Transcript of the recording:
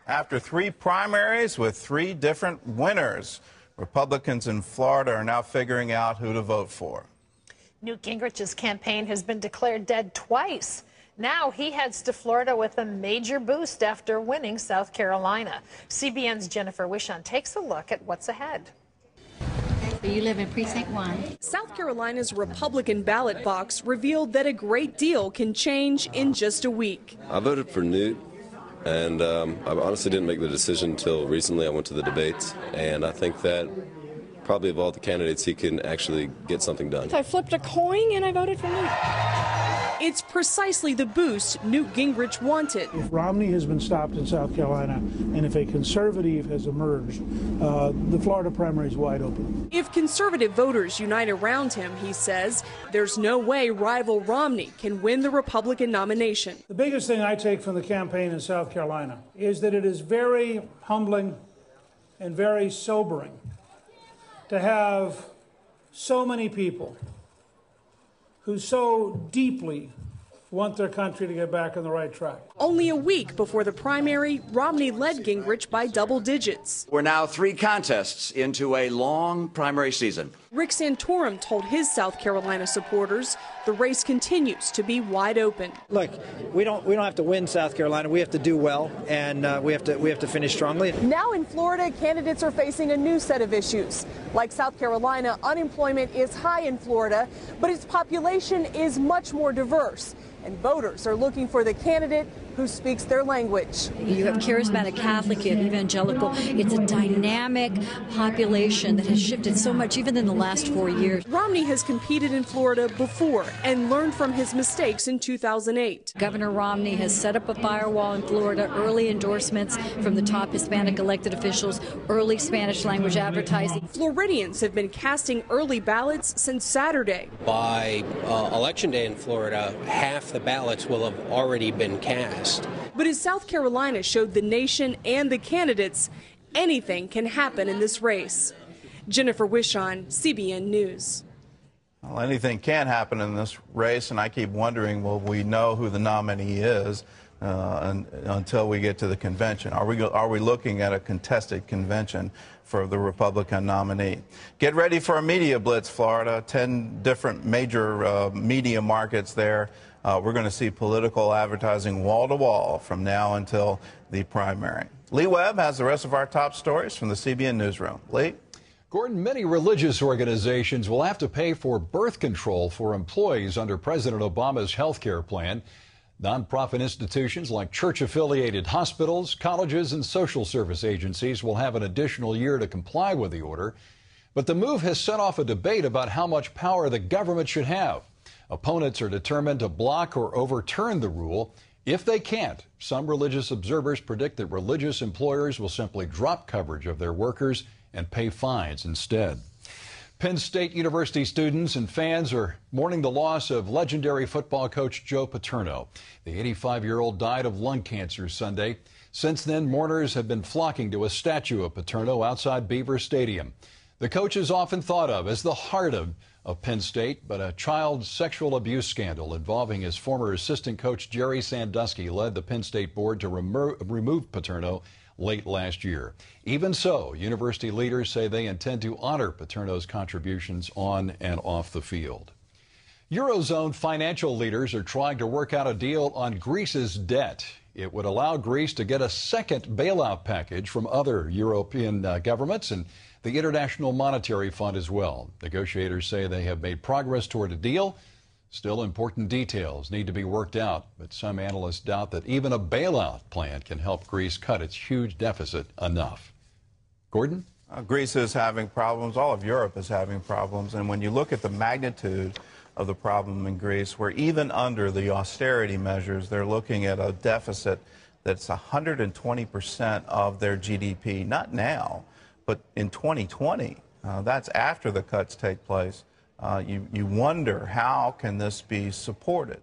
After 3 primaries with 3 different winners, Republicans in Florida are now figuring out who to vote for. Newt Gingrich's campaign has been declared dead twice. Now he heads to Florida with a major boost after winning South Carolina. CBN's Jennifer Wishon takes a look at what's ahead. You live in Precinct 1. South Carolina's Republican ballot box revealed that a great deal can change in just a week. I voted for Newt, and I honestly didn't make the decision until recently. I went to the debates, and I think that probably of all the candidates, he can actually get something done. I flipped a coin and I voted for Newt. It's precisely the boost Newt Gingrich wanted. If Romney has been stopped in South Carolina and if a conservative has emerged, the Florida primary is wide open. If conservative voters unite around him, he says, there's no way rival Romney can win the Republican nomination. The biggest thing I take from the campaign in South Carolina is that it is very humbling and very sobering to have so many people who so deeply want their country to get back on the right track. Only a week before the primary, Romney led Gingrich by double digits. We're now 3 contests into a long primary season. Rick Santorum told his South Carolina supporters the race continues to be wide open. Look, we don't have to win South Carolina. We have to do well, and we have to finish strongly. Now in Florida, candidates are facing a new set of issues. Like South Carolina, unemployment is high in Florida, but its population is much more diverse. And voters are looking for the candidate who speaks their language. You have charismatic Catholic, you have evangelical. It's a dynamic population that has shifted so much even in the last 4 years. Romney has competed in Florida before and learned from his mistakes in 2008. Governor Romney has set up a firewall in Florida, early endorsements from the top Hispanic elected officials, early Spanish language advertising. Floridians have been casting early ballots since Saturday. By Election Day in Florida, half the ballots will have already been cast. But as South Carolina showed the nation and the candidates, anything can happen in this race. Jennifer Wishon, CBN News. Well, anything can happen in this race, and I keep wondering, will we know who the nominee is until we get to the convention? Are we looking at a contested convention for the Republican nominee? Get ready for a media blitz, Florida. 10 different major media markets there. We're going to see political advertising wall to wall from now until the primary. Lee Webb has the rest of our top stories from the CBN Newsroom. Lee? Gordon, many religious organizations will have to pay for birth control for employees under President Obama's health care plan. Nonprofit institutions like church-affiliated hospitals, colleges, and social service agencies will have an additional year to comply with the order. But the move has set off a debate about how much power the government should have. Opponents are determined to block or overturn the rule. If they can't, some religious observers predict that religious employers will simply drop coverage of their workers and pay fines instead. Penn State University students and fans are mourning the loss of legendary football coach Joe Paterno. The 85-year-old died of lung cancer Sunday. Since then, mourners have been flocking to a statue of Paterno outside Beaver Stadium. The coach is often thought of as the heart of Penn State, but a child sexual abuse scandal involving his former assistant coach Jerry Sandusky led the Penn State board to remove Paterno late last year. Even so, university leaders say they intend to honor Paterno's contributions on and off the field. Eurozone financial leaders are trying to work out a deal on Greece's debt. It would allow Greece to get a second bailout package from other European governments and the International Monetary Fund as well. Negotiators say they have made progress toward a deal. Still, important details need to be worked out, but some analysts doubt that even a bailout plan can help Greece cut its huge deficit enough. Gordon? Greece is having problems. All of Europe is having problems. And when you look at the magnitude of the problem in Greece, where even under the austerity measures, they're looking at a deficit that's 120% of their GDP, not now, but in 2020. That's after the cuts take place. You wonder, how can this be supported?